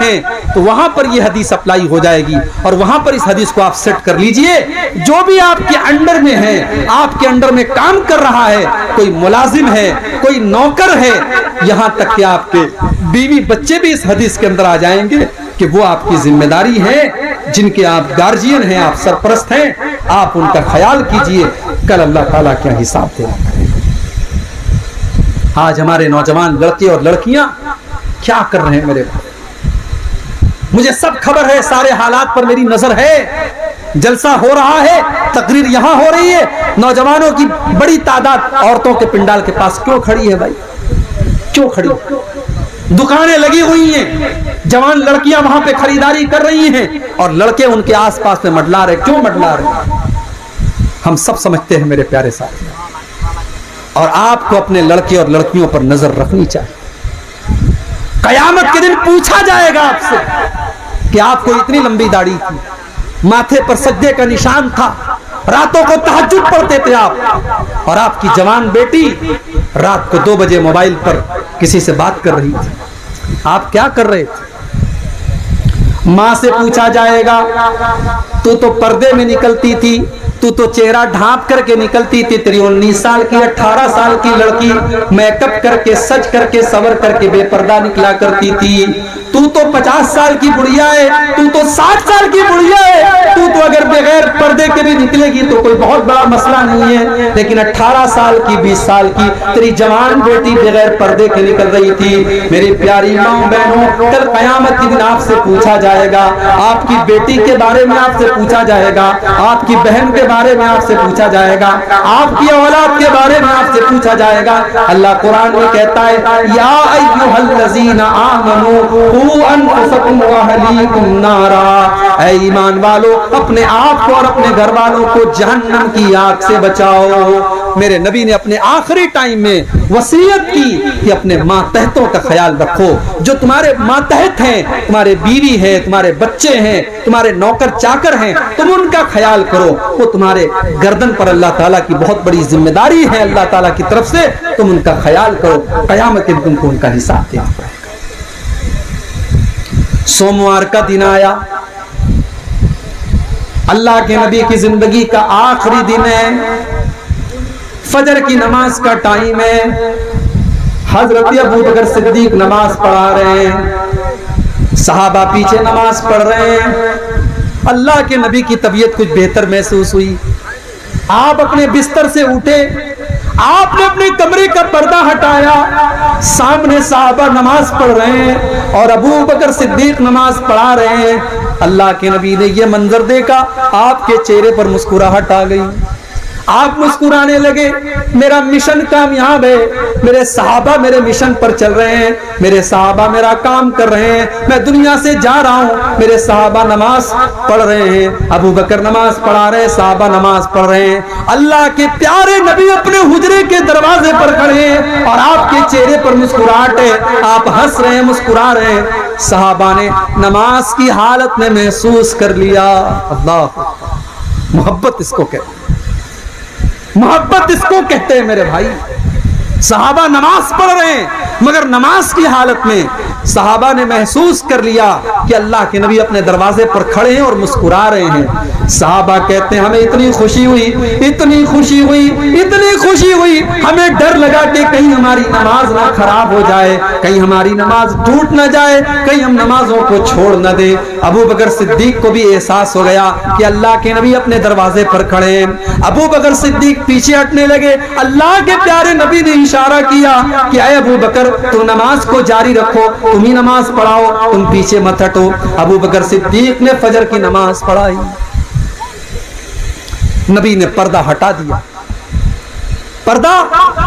ہیں تو وہاں پر یہ حدیث اپلائی ہو جائے گی، اور وہاں پر اس حدیث کو آپ سیٹ کر لیجئے۔ جو بھی آپ کے انڈر میں ہے، آپ کے انڈر میں کام کر رہا ہے، کوئی ملازم ہے، کوئی نوکر ہے، یہاں تک کہ آپ کے بیوی بچے بھی اس حدیث کے اندر آ جائیں گے کہ وہ آپ کی ذمہ داری ہے، جن کے آپ گارجین ہیں، آپ سرپرست ہیں، آپ ان کا خیال کیجئے، کل اللہ تعالیٰ کیا حساب دینا ہے۔ آج ہمارے نوجوان لڑکے اور لڑکیاں کیا کر رہے ہیں میرے بھائی؟ مجھے سب خبر ہے، سارے حالات پر میری نظر ہے، جلسہ ہو رہا ہے، تقریر یہاں ہو رہی ہے، نوجوانوں کی بڑی تعداد عورتوں کے پنڈال کے پاس کیوں کھڑی ہے بھائی؟ کیوں کھڑی؟ دکانیں لگی ہوئی ہیں، جوان لڑکیاں وہاں پہ خریداری کر رہی ہیں، اور لڑکے ان کے آس پاس میں مڈلا رہے۔ کیوں مڈلا رہے؟ ہم سب سمجھتے ہیں میرے پیارے ساتھی، اور آپ کو اپنے لڑکے اور لڑکیوں پر نظر رکھنی چاہیے۔ قیامت کے دن پوچھا جائے گا آپ سے کہ آپ کو اتنی لمبی داڑھی تھی، ماتھے پر سجدے کا نشان تھا، راتوں کو تہجد پڑھتے تھے آپ، اور آپ کی جوان بیٹی رات کو 2 بجے موبائل پر کسی سے بات کر رہی تھی، آپ کیا کر رہے تھے؟ ماں سے پوچھا جائے گا، تو پردے میں نکلتی تھی، تو چہرہ ڈھانپ کر کے نکلتی تھی، تیری 19 سال کی 18 سال کی لڑکی میک اپ کر کے سج کر کے سور کر کے بے پردہ نکلا کرتی تھی، تو 50 سال کی بڑھیا ہے، تو 60 سال کی بڑھیا ہے، تو اگر بغیر پردے کے بھی نکلے گی تو کوئی بہت بڑا مسئلہ نہیں ہے، لیکن 18 سال کی 20 سال کی تیری جوان بیٹی بغیر پردے کے نکل رہی تھی۔ میری پیاری ماں بہنوں، کل قیامت کے دن آپ سے پوچھا جائے گا، آپ کی بیٹی کے بارے میں آپ سے پوچھا جائے گا، آپ کی بہن کے بارے میں آپ سے پوچھا جائے گا، آپ کی اولاد کے بارے میں آپ سے پوچھا جائے گا۔ اللہ قرآن میں کہتا ہے، یا ایھا الذین آمنوا قوا انفسکم واہلیکم نارا، اے ایمان والو اپنے آپ کو اور اپنے گھر والوں کو جہنم کی آگ سے بچاؤ۔ میرے نبی نے اپنے آخری ٹائم میں وصیت کی کہ اپنے ماتحتوں کا خیال رکھو، جو تمہارے ماتحت ہیں، تمہارے بیوی ہیں، تمہارے بچے ہیں، تمہارے نوکر چاکر ہیں، تم ان کا خیال کرو، وہ تمہارے گردن پر اللہ تعالیٰ کی بہت بڑی ذمہ داری ہے، اللہ تعالیٰ کی طرف سے، تم ان کا خیال کرو، قیامت کے دن تم کو ان کا حساب دینا پڑے گا۔ سوموار کا دن آیا، اللہ کے نبی کی زندگی کا آخری دن ہے، فجر کی نماز کا ٹائم ہے، حضرت ابو بکر صدیق نماز پڑھا رہے ہیں، صحابہ پیچھے نماز پڑھ رہے ہیں۔ اللہ کے نبی کی طبیعت کچھ بہتر محسوس ہوئی، آپ اپنے بستر سے اٹھے، آپ نے اپنے کمرے کا پردہ ہٹایا، سامنے صحابہ نماز پڑھ رہے ہیں اور ابو بکر صدیق نماز پڑھا رہے ہیں۔ اللہ کے نبی نے یہ منظر دیکھا، آپ کے چہرے پر مسکراہٹ آ گئی، آپ مسکرانے لگے، میرا مشن کامیاب ہے، میرے صحابہ میرے مشن پر چل رہے ہیں، میرے صحابہ میرا کام کر رہے ہیں، میں دنیا سے جا رہا ہوں، میرے صحابہ نماز پڑھ رہے ہیں، ابو بکر نماز پڑھا رہے ہیں، صحابہ نماز پڑھ رہے ہیں۔ اللہ کے پیارے نبی اپنے حجرے کے دروازے پر کھڑے ہیں اور آپ کے چہرے پر مسکراہٹ ہے، آپ ہنس رہے ہیں، مسکرا رہے ہیں۔ صحابہ نے نماز کی حالت میں محسوس کر لیا، اللہ، محبت اس کو کہتے ہیں، محبت اس کو کہتے ہیں میرے بھائی۔ صحابہ نماز پڑھ رہے ہیں مگر نماز کی حالت میں صحابہ نے محسوس کر لیا کہ اللہ کے نبی اپنے دروازے پر کھڑے ہیں اور مسکرا رہے ہیں۔ صحابہ کہتے ہیں ہمیں اتنی خوشی ہوئی، اتنی خوشی ہوئی، اتنی خوشی ہوئی، ہمیں ڈر لگا کہ کہیں ہماری نماز نہ خراب ہو جائے، کہیں ہماری نماز ٹوٹ نہ جائے، کہیں ہم نمازوں کو چھوڑ نہ دیں۔ ابو بکر صدیق کو بھی احساس ہو گیا کہ اللہ کے نبی اپنے دروازے پر کھڑے ہیں۔ ابو بکر صدیق پیچھے ہٹنے لگے، اللہ کے پیارے نبی نے اشارہ کیا کہ اے ابو بکر تم نماز کو جاری رکھو، تم ہی نماز پڑھاؤ، تم پیچھے مت ہٹو۔ ابو بکر صدیق نے فجر کی نماز پڑھائی، نبی نے پردہ ہٹا دیا، پردہ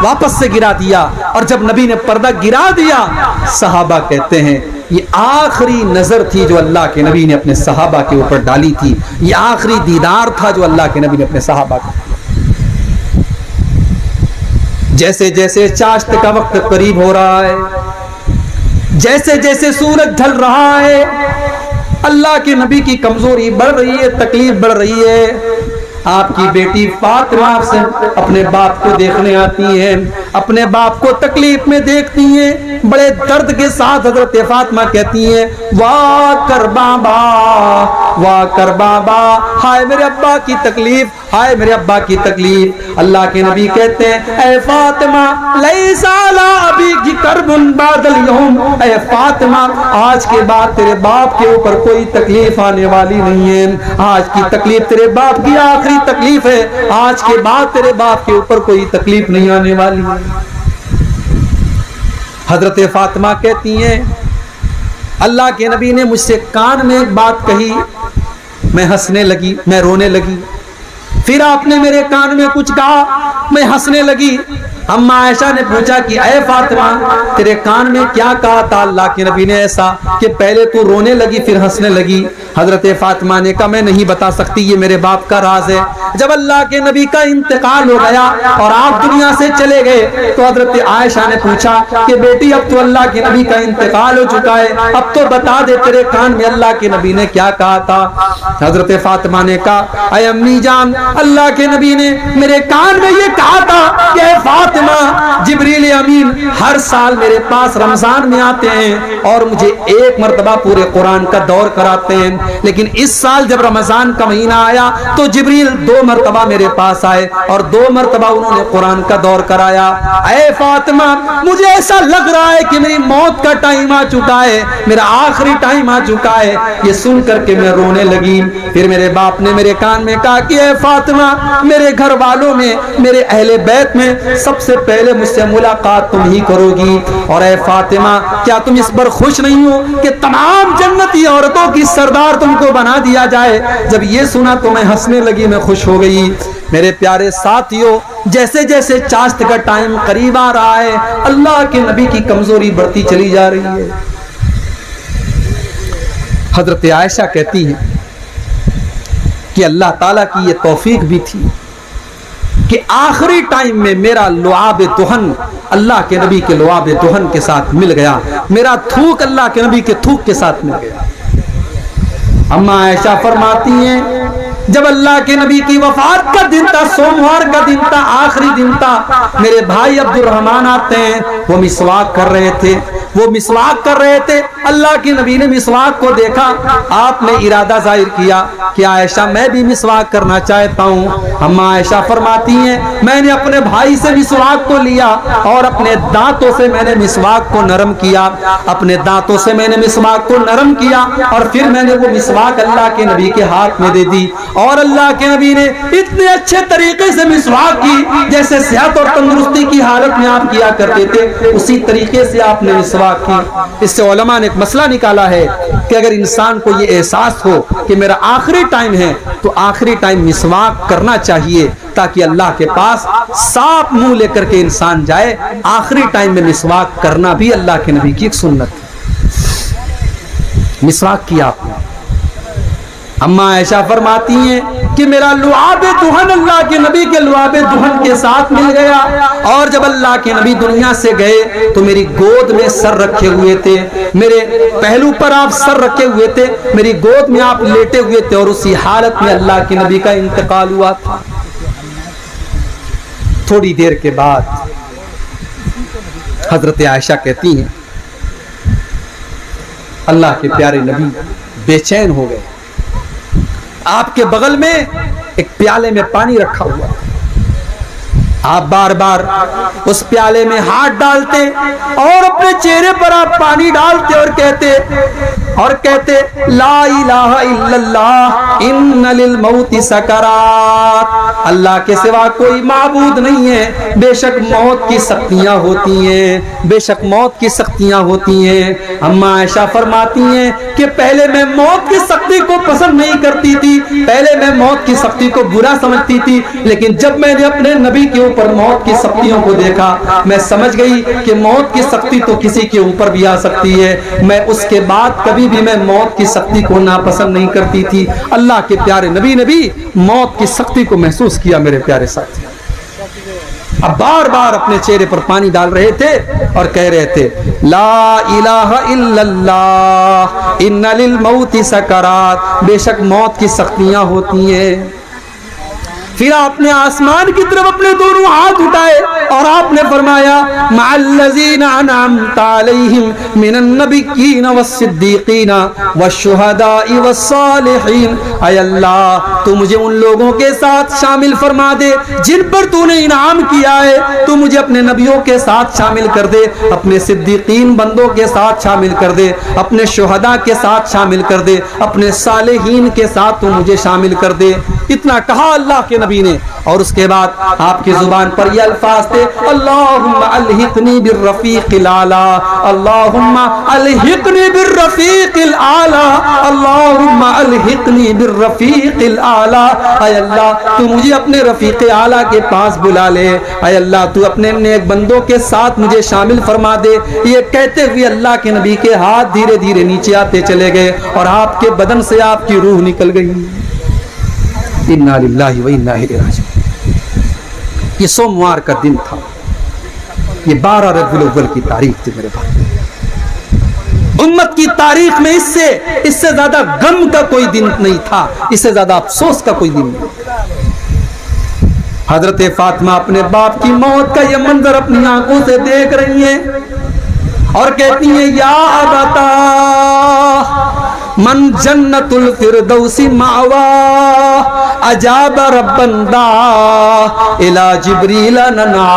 واپس سے گرا دیا، اور جب نبی نے پردہ گرا دیا، صحابہ کہتے ہیں یہ آخری نظر تھی جو اللہ کے نبی نے اپنے صحابہ کے اوپر ڈالی تھی، یہ آخری دیدار تھا جو اللہ کے نبی نے اپنے صحابہ کو۔ جیسے جیسے چاشت کا وقت قریب ہو رہا ہے، جیسے جیسے سورج ڈھل رہا ہے، اللہ کے نبی کی کمزوری بڑھ رہی ہے، تکلیف بڑھ رہی ہے۔ آپ کی بیٹی فاطمہ سے اپنے باپ کو دیکھنے آتی ہیں، اپنے باپ کو تکلیف میں دیکھتی ہیں، بڑے درد کے ساتھ حضرت فاطمہ کہتی ہیں واہ کر بابا، واہ کر بابا، ہائے میرے ابا کی تکلیف، ہائے میرے ابا کی تکلیف۔ اللہ کے نبی کہتے ہیں اے فاطمہ لیس علی ابیک کرب بعد اليوم، اے فاطمہ آج کے بعد تیرے باپ کے اوپر کوئی تکلیف آنے والی نہیں ہے، آج کی تکلیف تیرے باپ کی آخری تکلیف ہے، آج کے بعد تیرے باپ کے اوپر کوئی تکلیف نہیں آنے والی۔ حضرت فاطمہ کہتی ہیں اللہ کے نبی نے مجھ سے کان میں ایک بات کہی، میں ہنسنے لگی، میں رونے لگی، پھر آپ نے میرے کان میں کچھ کہا، میں ہنسنے لگی۔ اما عائشہ نے پوچھا کہ اے فاطمہ تیرے کان میں کیا کہا تھا؟ اللہ کے نبی نے ایسا کہ پہلے تو رونے لگی پھر ہنسنے لگی۔ حضرت فاطمہ نے کہا میں نہیں بتا سکتی، یہ میرے باپ کا راز ہے۔ جب اللہ کے نبی کا انتقال ہو گیا اور آپ دنیا سے چلے گئے تو حضرت عائشہ نے پوچھا کہ بیٹی اب تو اللہ کے نبی کا انتقال ہو چکا ہے، اب تو بتا دے تیرے کان میں اللہ کے نبی نے کیا کہا تھا؟ حضرت فاطمہ نے کہا اے امی جان اللہ کے نبی نے میرے کان میں یہ کہا تھا کہ اے فاطمہ جبریل امین ہر سال میرے پاس رمضان میں آتے ہیں اور مجھے ایک مرتبہ پورے قرآن کا دور کراتے ہیں، لیکن اس سال جب رمضان کا مہینہ آیا تو جبریل 2 مرتبہ میرے پاس آئے اور 2 مرتبہ انہوں نے قرآن کا دور کرایا۔ اے فاطمہ مجھے ایسا لگ رہا ہے کہ میری موت کا ٹائم آ چکا ہے، میرا آخری ٹائم آ چکا ہے۔ یہ سن کر کے میں رونے لگی۔ پھر میرے باپ نے میرے کان میں کہا کہ اے فاطمہ میرے گھر والوں میں، میرے اہل بیت میں سب سے پہلے مجھ سے ملاقات تم ہی کرو گی، اور اے فاطمہ کیا تم اس پر خوش نہیں ہو کہ تمام جنتی عورتوں کی سردار تم کو بنا دیا جائے؟ جب یہ سنا تو میں ہنسنے لگی، میں خوش ہو گئی۔ میرے پیارے ساتھیوں جیسے جیسے چاشت کا ٹائم قریب آ رہا ہے اللہ کے نبی کی کمزوری بڑھتی چلی جا رہی ہے۔ حضرت عائشہ کہتی ہیں کہ اللہ تعالیٰ کی یہ توفیق بھی تھی کہ آخری ٹائم میں میرا لعاب دہن اللہ کے نبی کے لعاب دہن کے ساتھ مل گیا، میرا تھوک اللہ کے نبی کے تھوک کے ساتھ مل گیا۔ اما عائشہ فرماتی ہیں جب اللہ کے نبی کی وفات کا دن تھا، سوموار کا دن تھا، آخری دن تھا، میرے بھائی عبد الرحمن آتے ہیں، وہ مسواک کر رہے تھے، وہ مسواک کر رہے تھے۔ اللہ کے نبی نے مسواک کو دیکھا، آپ نے ارادہ ظاہر کیا کہ عائشہ میں بھی مسواک کرنا چاہتا ہوں۔ اما عائشہ فرماتی ہیں میں نے اپنے بھائی سے مسواک کو لیا اور اپنے دانتوں سے میں نے مسواک کو نرم کیا، اپنے دانتوں سے میں نے مسواک کو نرم کیا اور پھر میں نے وہ مسواک اللہ کے نبی کے ہاتھ میں دے دی، اور اللہ کے نبی نے اتنے اچھے طریقے سے مسواک کی جیسے صحت اور تندرستی کی حالت میں آپ کیا کرتے تھے، اسی طریقے سے آپ نے مسواک کی۔ اس سے علماء نے ایک مسئلہ نکالا ہے کہ اگر انسان کو یہ احساس ہو کہ میرا آخری ٹائم ہے تو آخری ٹائم مسواک کرنا چاہیے تاکہ اللہ کے پاس صاف منہ لے کر کے انسان جائے۔ آخری ٹائم میں مسواک کرنا بھی اللہ کے نبی کی ایک سنت ہے۔ مسواک کیا آپ نے۔ اما عائشہ فرماتی ہیں کہ میرا لعاب دہن اللہ کے نبی کے لعاب دہن کے ساتھ مل گیا، اور جب اللہ کے نبی دنیا سے گئے تو میری گود میں سر رکھے ہوئے تھے، میرے پہلو پر آپ سر رکھے ہوئے تھے، میری گود میں آپ لیٹے ہوئے تھے، اور اسی حالت میں اللہ کے نبی کا انتقال ہوا تھا۔ تھوڑی دیر کے بعد حضرت عائشہ کہتی ہیں اللہ کے پیارے نبی بے چین ہو گئے، آپ کے بغل میں ایک پیالے میں پانی رکھا ہوا، آپ بار بار اس پیالے میں ہاتھ ڈالتے اور اپنے چہرے پر آپ پانی ڈالتے اور کہتے لا الہ الا اللہ ان للموت سکرات، اللہ کے سوا کوئی معبود نہیں ہے، بے شک موت کی سختیاں ہوتی ہیں، بے شک موت کی سختیاں ہوتی ہیں۔ اما عائشہ فرماتی ہیں کہ پہلے میں موت کی سختی کو پسند نہیں کرتی تھی، پہلے میں موت کی سختی کو برا سمجھتی تھی، لیکن جب میں نے اپنے نبی کے اوپر موت کی سختیوں کو دیکھا میں سمجھ گئی کہ موت کی سختی تو کسی کے اوپر بھی آ سکتی ہے۔ میں اس کے بعد کبھی بھی میں موت کی سختی کو ناپسند نہیں کرتی تھی۔ اللہ کے پیارے نبی نے بھی موت کی سختی کو محسوس کیا۔ میرے پیارے ساتھی اب بار بار اپنے چہرے پر پانی ڈال رہے تھے اور کہہ رہے تھے لا الہ الا اللہ ان للموت سکرات، بے شک موت کی سختیاں ہوتی ہیں۔ پھر آپ نے آسمان کی طرف اپنے دونوں ہاتھ اٹھائے اور آپ نے فرمایا مع الذین انعمت علیہم من النبیین والصدیقین والشہداء والصالحین، اے اللہ تو مجھے ان لوگوں کے ساتھ شامل فرما دے جن پر تو نے انعام کیا ہے، تو مجھے اپنے نبیوں کے ساتھ شامل کر دے، اپنے صدیقین بندوں کے ساتھ شامل کر دے، اپنے شہداء کے ساتھ شامل کر دے، اپنے صالحین کے ساتھ تو مجھے شامل کر دے۔ اتنا کہا اللہ کے نبی نے، اور اس کے بعد آپ کی زبان پر یہ الفاظ تھے اللہم الحقنی بالرفیق الاعلی، اللہم الحقنی بالرفیق الاعلی، اللہم الحقنی بالرفیق الاعلی، اے اللہ تو مجھے اپنے رفیق اعلیٰ کے پاس بلا لے، اے اللہ تو اپنے نیک بندوں کے ساتھ مجھے شامل فرما دے۔ یہ کہتے ہوئے اللہ کے نبی کے ہاتھ دھیرے دھیرے نیچے آتے چلے گئے اور آپ کے بدن سے آپ کی روح نکل گئی۔ انا للہ و انا الیہ راجعون۔ یہ سوموار کا دن تھا، یہ 12 ربیع الاول کی تاریخ تھی میرے بھائی۔ امت کی تاریخ میں اس سے زیادہ غم کا کوئی دن نہیں تھا، اس سے زیادہ افسوس کا کوئی دن نہیں تھا۔ حضرت فاطمہ اپنے باپ کی موت کا یہ منظر اپنی آنکھوں سے دیکھ رہی ہیں اور کہتی ہیں یا ابتا من جنت الفردوس مأوا اجاب ربا دعا الى جبریل ننعا۔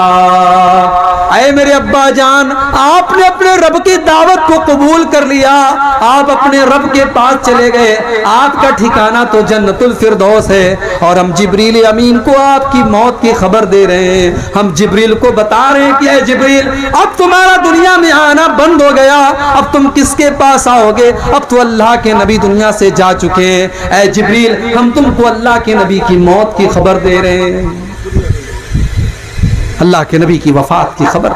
اے میرے ابا جان، آپ نے اپنے رب کی دعوت کو قبول کر لیا، آپ اپنے رب کے پاس چلے گئے، آپ کا ٹھکانہ تو جنت الفردوس ہے، اور ہم جبریل امین کو آپ کی موت کی خبر دے رہے ہیں۔ ہم جبریل کو بتا رہے ہیں کہ اے جبریل اب تمہارا دنیا میں آنا بند ہو گیا، اب تم کس کے پاس آؤ گے، اب تو اللہ کے نبی دنیا سے جا چکے ہیں، اے جبریل ہم تم کو اللہ کے نبی کی موت کی خبر دے رہے ہیں۔ اللہ کے نبی کی وفات کی خبر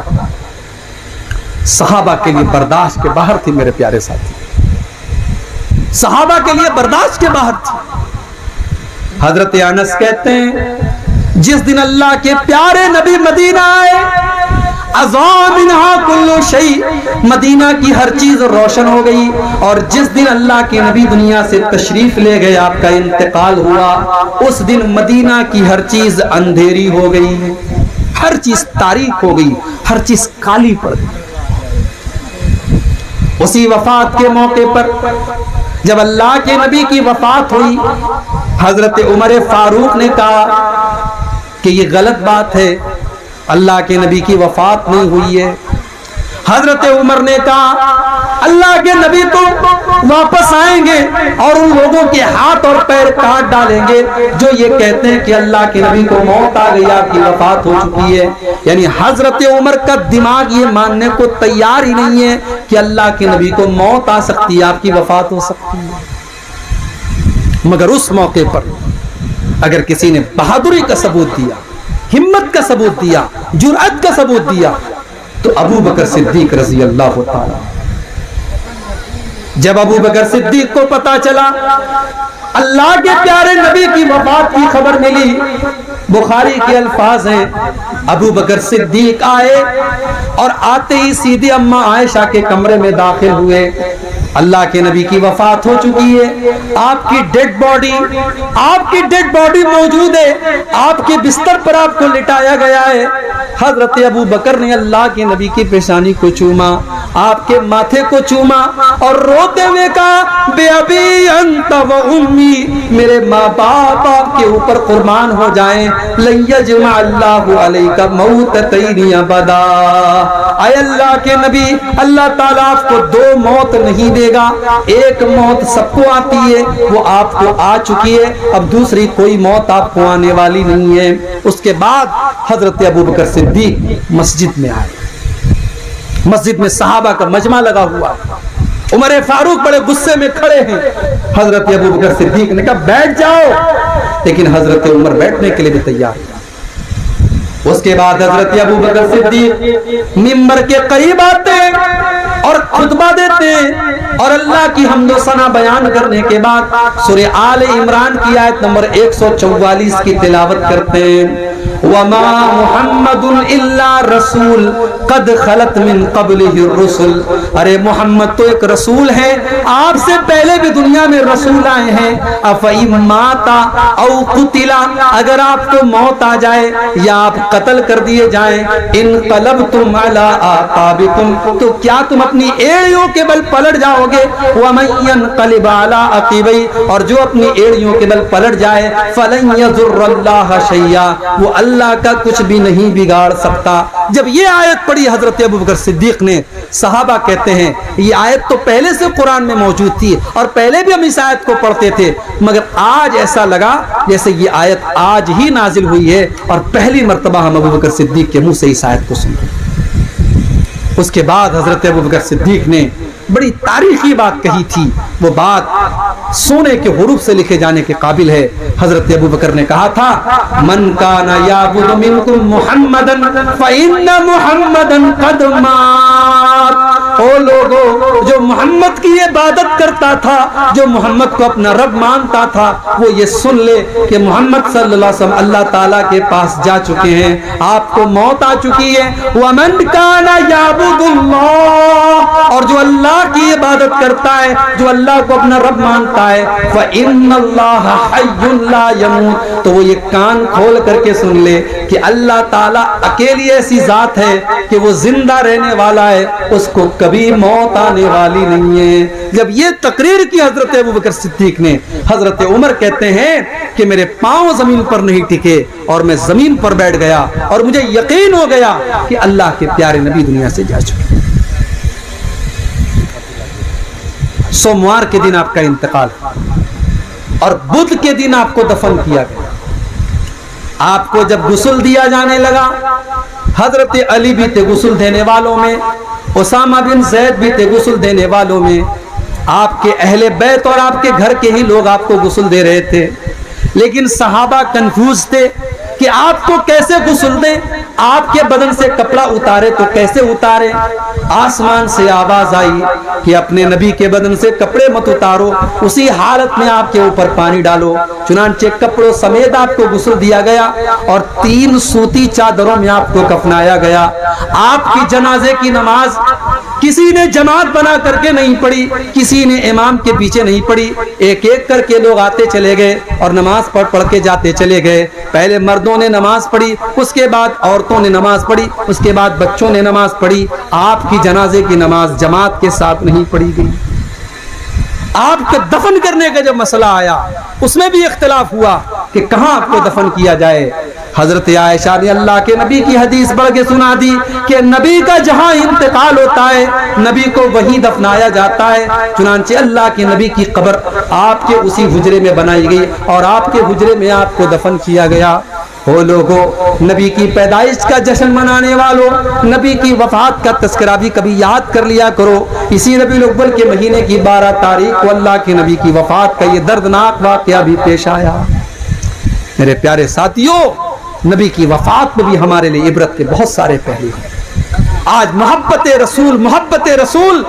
صحابہ کے لیے برداشت کے باہر تھی میرے پیارے ساتھی، صحابہ کے لیے برداشت کے باہر تھی۔ حضرت انس کہتے ہیں جس دن اللہ کے پیارے نبی مدینہ آئے اضاء منہا کل شیء، مدینہ کی ہر چیز روشن ہو گئی، اور جس دن اللہ کے نبی دنیا سے تشریف لے گئے، آپ کا انتقال ہوا، اس دن مدینہ کی ہر چیز اندھیری ہو گئی، ہر چیز تاریک ہو گئی، ہر چیز کالی پڑ گئی۔ اسی وفات کے موقع پر جب اللہ کے نبی کی وفات ہوئی، حضرت عمر فاروق نے کہا کہ یہ غلط بات ہے، اللہ کے نبی کی وفات نہیں ہوئی ہے۔ حضرت عمر نے کہا اللہ کے نبی تو واپس آئیں گے اور ان لوگوں کے ہاتھ اور پیر کاٹ ڈالیں گے جو یہ کہتے ہیں کہ اللہ کے نبی کو موت آ گئی، آپ کی وفات ہو چکی ہے۔ یعنی حضرت عمر کا دماغ یہ ماننے کو تیار ہی نہیں ہے کہ اللہ کے نبی کو موت آ سکتی ہے، آپ کی وفات ہو سکتی ہے۔ مگر اس موقع پر اگر کسی نے بہادری کا ثبوت دیا، ہمت کا ثبوت دیا، جرأت کا ثبوت دیا، تو ابو بکر صدیق رضی اللہ تعالی۔ جب ابو بکر صدیق کو پتا چلا اللہ کے پیارے نبی کی وفات کی خبر ملی، بخاری کے الفاظ ہیں ابو بکر صدیق آئے اور آتے ہی سیدھے اماں عائشہ کے کمرے میں داخل ہوئے۔ اللہ کے نبی کی وفات ہو چکی ہے، آپ کی ڈیڈ باڈی موجود ہے، آپ کے بستر پر آپ کو لٹایا گیا ہے۔ حضرت ابو بکر نے اللہ کے نبی کی پیشانی کو چوما، آپ کے ماتھے کو چوما اور روتے ہوئے کہا بے ابی انت و امی، میرے ماں باپ آپ کے اوپر قربان ہو جائیں، لن یجمع اللہ علیک موتتین ابدا۔ اے اللہ کے نبی، اللہ تعالیٰ آپ کو دو موت نہیں دے گا، ایک موت سب کو آتی ہے وہ آپ کو آ چکی ہے، اب دوسری کوئی موت آپ کو آنے والی نہیں ہے۔ اس کے بعد حضرت ابو بکر صدیق مسجد میں آئے، مسجد میں صحابہ کا مجمع لگا ہوا، عمر فاروق بڑے غصے میں کھڑے ہیں، حضرت ابو بکر صدیق نے کہا بیٹھ جاؤ، لیکن حضرت عمر بیٹھنے کے لیے بھی تیار ہے۔ اس کے بعد حضرت ابو بکر صدیق منبر کے قریب آتے اور خطبہ دیتے اور اللہ کی حمد و ثنا بیان کرنے کے بعد سورہ آل عمران کی آیت نمبر 144 کی تلاوت کرتے ہیں۔ وما محمد الا رسول قد خلت من قبلہ الرسل، ارے محمد تو ایک رسول ہے، آپ سے پہلے بھی دنیا میں رسول آئے ہیں، افئن مات او قتل، اگر آپ کو موت آ جائے یا آپ قتل کر دیے جائیں، انقلبتم علی اعقابکم، تو کیا تم اپنی ایڑیوں کے بل پلٹ جاؤ گے، ومن ينقلب علی عقبیہ، اور جو اپنی ایڑیوں کے بل پلٹ جائے، فلن یضر اللہ شیئا، وہ اللہ کا کچھ بھی نہیں بگاڑ سکتا۔ جب یہ آیت پڑھی حضرت ابوبکر صدیق نے، صحابہ کہتے ہیں یہ آیت تو پہلے سے قرآن میں موجود تھی اور پہلے بھی ہم اس آیت کو پڑھتے تھے، مگر آج ایسا لگا جیسے یہ آیت آج ہی نازل ہوئی ہے اور پہلی مرتبہ ہم ابوبکر صدیق کے منہ سے اس آیت کو سن رہے ہیں۔ اس کے بعد حضرت ابوبکر صدیق نے بڑی تاریخی بات کہی تھی، وہ بات سونے کے حروف سے لکھے جانے کے قابل ہے۔ حضرت ابوبکر نے کہا تھا من کان یعبد منکم محمدا فإن محمدا قد مات، او لوگو جو محمد کی عبادت کرتا تھا، جو محمد کو اپنا رب مانتا تھا، وہ یہ سن لے کہ محمد صلی اللہ علیہ وسلم اللہ تعالیٰ کے پاس جا چکے ہیں، آپ کو موت آ چکی ہے۔ ومن کان یعبد اللہ، اور جو اللہ کی عبادت کرتا ہے، جو اللہ کو اپنا رب مانتا ہے، فإن اللہ حی لا یموت، تو وہ یہ کان کھول کر کے سن لے کہ اللہ تعالیٰ اکیلی ایسی ذات ہے کہ وہ زندہ رہنے والا ہے، اس کو کبھی موت آنے والی نہیں ہے۔ جب یہ تقریر کی حضرت ابوبکر صدیق نے، حضرت عمر کہتے ہیں کہ میرے پاؤں زمین پر نہیں ٹکے اور میں زمین پر بیٹھ گیا اور مجھے یقین ہو گیا کہ اللہ کے پیارے نبی دنیا سے جا چکے۔ سوموار کے دن آپ کا انتقال اور بدھ کے دن آپ کو دفن کیا گیا۔ آپ کو جب غسل دیا جانے لگا، حضرت علی بھی تھے غسل دینے والوں میں، اسامہ بن زید بھی تھے غسل دینے والوں میں، آپ کے اہل بیت اور آپ کے گھر کے ہی لوگ آپ کو غسل دے رہے تھے، لیکن صحابہ کنفیوز تھے کہ آپ کو کیسے غسل دیں، آپ کے بدن سے کپڑا اتارے تو کیسے اتارے۔ آسمان سے آواز آئی کہ اپنے نبی کے بدن سے کپڑے مت اتارو، اسی حالت میں آپ کے اوپر پانی ڈالو۔ چنانچہ کپڑوں سمیت آپ کو غسل دیا گیا اور 3 سوتی چادروں میں آپ کو کفنایا گیا۔ آپ کی جنازے کی نماز کسی نے جماعت بنا کر کے نہیں پڑھی، کسی نے امام کے پیچھے نہیں پڑھی، ایک ایک کر کے لوگ آتے چلے گئے اور نماز پڑھ کے جاتے چلے گئے۔ پہلے مردوں نے نماز پڑھی، اس کے بعد عورتوں نے نماز پڑھی، اس کے بعد بچوں نے نماز پڑھی۔ آپ کی جنازے کی نماز جماعت کے ساتھ نہیں پڑھی گئی۔ آپ کو دفن کرنے کا جب مسئلہ آیا، اس میں بھی اختلاف ہوا کہ کہاں آپ کو دفن کیا جائے۔ حضرت عائشہ نے اللہ کے نبی کی حدیث پڑھ کے سنا دی کہ نبی کا جہاں انتقال ہوتا ہے نبی کو وہیں دفنایا جاتا ہے۔ چنانچہ اللہ کے نبی کی قبر آپ کے اسی حجرے میں بنائی گئی اور آپ کے حجرے میں آپ کو دفن کیا گیا۔ وہ لوگوں، نبی کی پیدائش کا جشن منانے والوں، نبی کی وفات کا تذکرہ بھی کبھی یاد کر لیا کرو۔ اسی ربیع الاول کے مہینے کی 12 تاریخ کو اللہ کے نبی کی وفات کا یہ دردناک واقعہ بھی پیش آیا۔ میرے پیارے ساتھیوں، نبی کی وفات میں بھی ہمارے لیے عبرت کے بہت سارے پہلو ہیں۔ آج محبت رسول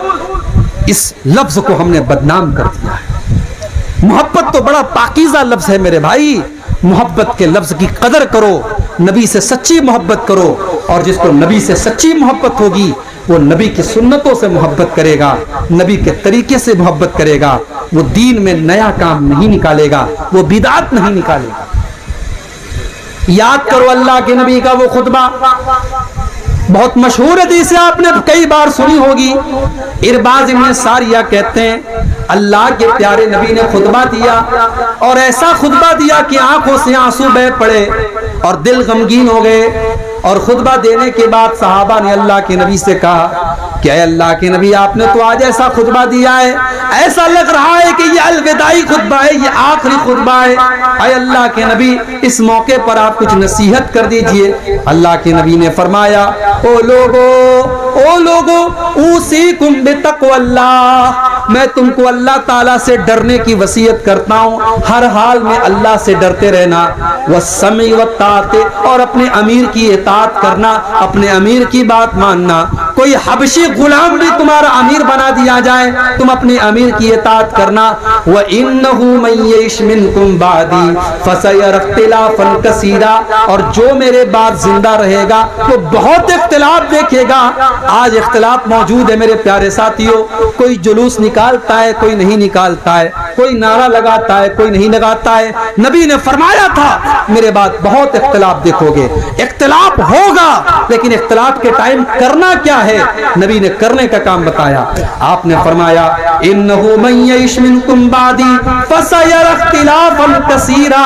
اس لفظ کو ہم نے بدنام کر دیا ہے۔ محبت تو بڑا پاکیزہ لفظ ہے میرے بھائی، محبت کے لفظ کی قدر کرو، نبی سے سچی محبت کرو، اور جس کو نبی سے سچی محبت ہوگی وہ نبی کی سنتوں سے محبت کرے گا، نبی کے طریقے سے محبت کرے گا، وہ دین میں نیا کام نہیں نکالے گا، وہ بدعت نہیں نکالے گا۔ یاد کرو اللہ کے نبی کا وہ خطبہ، بہت مشہور حدیث ہے، آپ نے کئی بار سنی ہوگی۔ ارباز ابن ساریہ کہتے ہیں اللہ کے پیارے نبی نے خطبہ دیا اور ایسا خطبہ دیا کہ آنکھوں سے آنسو بہہ پڑے اور دل غمگین ہو گئے، اور خطبہ دینے کے بعد صحابہ نے اللہ کے نبی سے کہا کہ اے اللہ کے نبی، آپ نے تو آج ایسا خطبہ دیا ہے، ایسا لگ رہا ہے کہ یہ الوداعی خطبہ ہے، یہ آخری خطبہ ہے، اے اللہ کے نبی اس موقع پر آپ کچھ نصیحت کر دیجئے۔ اللہ کے نبی نے فرمایا او لوگو اوصیکم بتقوی اللہ، میں تم کو اللہ تعالیٰ سے ڈرنے کی وصیت کرتا ہوں، ہر حال میں اللہ سے ڈرتے رہنا، والسمع والطاعت، اور اپنے امیر کی اطاعت کرنا، اپنے امیر کی بات ماننا، کوئی حبشی غلام بھی تمہارا امیر بنا دیا جائے، تم اپنے امیر کی اطاعت کرنا۔ وَإِنَّهُ مَن يَعِشْ مِنكُم بَعْدِي فَسَيَرَى اخْتِلَافًا كَثِيرًا، اور جو میرے بعد زندہ رہے گا وہ بہت اختلاف دیکھے گا۔ آج اختلاف موجود ہے میرے پیارے ساتھیوں، کوئی جلوس نکالتا ہے، کوئی نہیں نکالتا ہے، کوئی نعرہ لگاتا ہے، کوئی نہیں لگاتا ہے۔ نبی نے فرمایا تھا میرے بعد بہت اختلاف دیکھو گے، اختلاف ہوگا، لیکن اختلاف کے ٹائم کرنا کیا ہے؟ نبی نے کرنے کا کام بتایا۔ آپ نے فرمایا انہو من یعش منکم بعدی فسیری اختلافا کثیرا،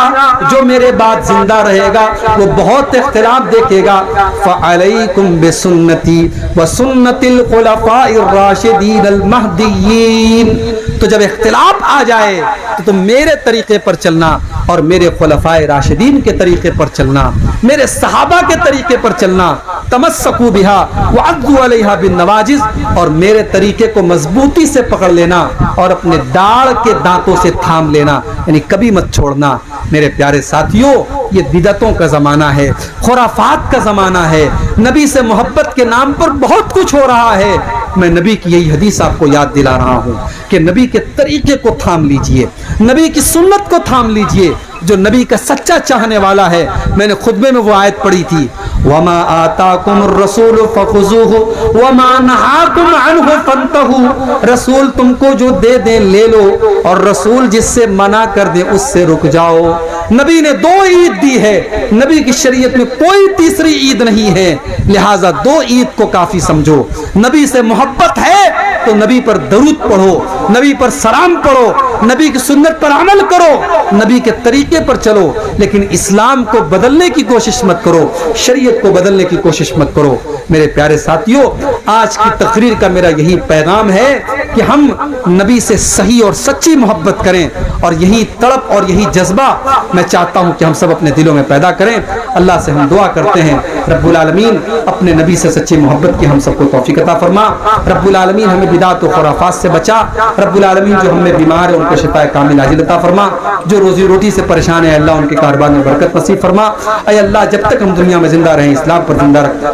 جو میرے بعد زندہ رہے گا وہ بہت اختلاف دیکھے گا۔ فعلیکم بسنتی وسنت الخلفاء الراشدین المہدیین، تو جب اختلاف آ جائے تو تم میرے طریقے پر چلنا اور میرے خلفاء راشدین کے طریقے پر چلنا، میرے صحابہ کے طریقے پر چلنا۔ تمسکوا بہا وعضوا علیہا بالنواجذ، اور میرے طریقے کو مضبوطی سے پکڑ لینا اور اپنے داڑھ کے دانتوں سے تھام لینا، یعنی کبھی مت چھوڑنا۔ میرے پیارے ساتھیوں، یہ بدعتوں کا زمانہ ہے، خرافات کا زمانہ ہے، نبی سے محبت کے نام پر بہت کچھ ہو رہا ہے۔ میں نبی کی یہی حدیث آپ کو یاد دلا رہا ہوں کہ نبی کے طریقے کو تھام لیجئے، نبی کی سنت کو تھام لیجئے۔ جو نبی کا سچا چاہنے والا ہے، میں نے خطبے میں وہ آیت پڑھی تھی، وَمَا آتَاكُمُ الرَّسُولُ فَخُذُوهُ وَمَا نَهَاكُمْ عَنْهُ فَانْتَهُوا، رسول تم کو جو دے دیں لے لو، اور رسول جس سے منع کر دیں اس سے رک جاؤ۔ نبی نے دو عید دی ہے، نبی کی شریعت میں کوئی تیسری عید نہیں ہے، لہٰذا دو عید کو کافی سمجھو۔ نبی سے محبت ہے تو نبی پر درود پڑھو، نبی پر سلام پڑھو، نبی کی سنت پر عمل کرو، نبی کے طریقے پر چلو، لیکن اسلام کو بدلنے کی کوشش مت کرو، شریعت کو بدلنے کی کوشش مت کرو۔ میرے پیارے ساتھیوں، آج کی تقریر کا میرا یہی پیغام ہے کہ ہم نبی سے صحیح اور سچی محبت کریں، اور یہی تڑپ اور یہی جذبہ میں چاہتا ہوں کہ ہم سب اپنے دلوں میں پیدا کریں۔ اللہ سے ہم دعا کرتے ہیں رب العالمین اپنے نبی سے سچی محبت کی ہم سب کو توفیق عطا فرما۔ رب العالمین ہمیں بدعت و خرافات سے بچا۔ رب العالمین جو ہم میں بیمار ہے ان کو شفا کامل عاجل عطا فرما، جو روزی روٹی سے پریشان ہے اللہ ان کے کاروبار میں برکت نصیب فرما۔ اے اللہ، جب تک ہم دنیا میں زندہ رہیں اسلام پر زندہ رکھ۔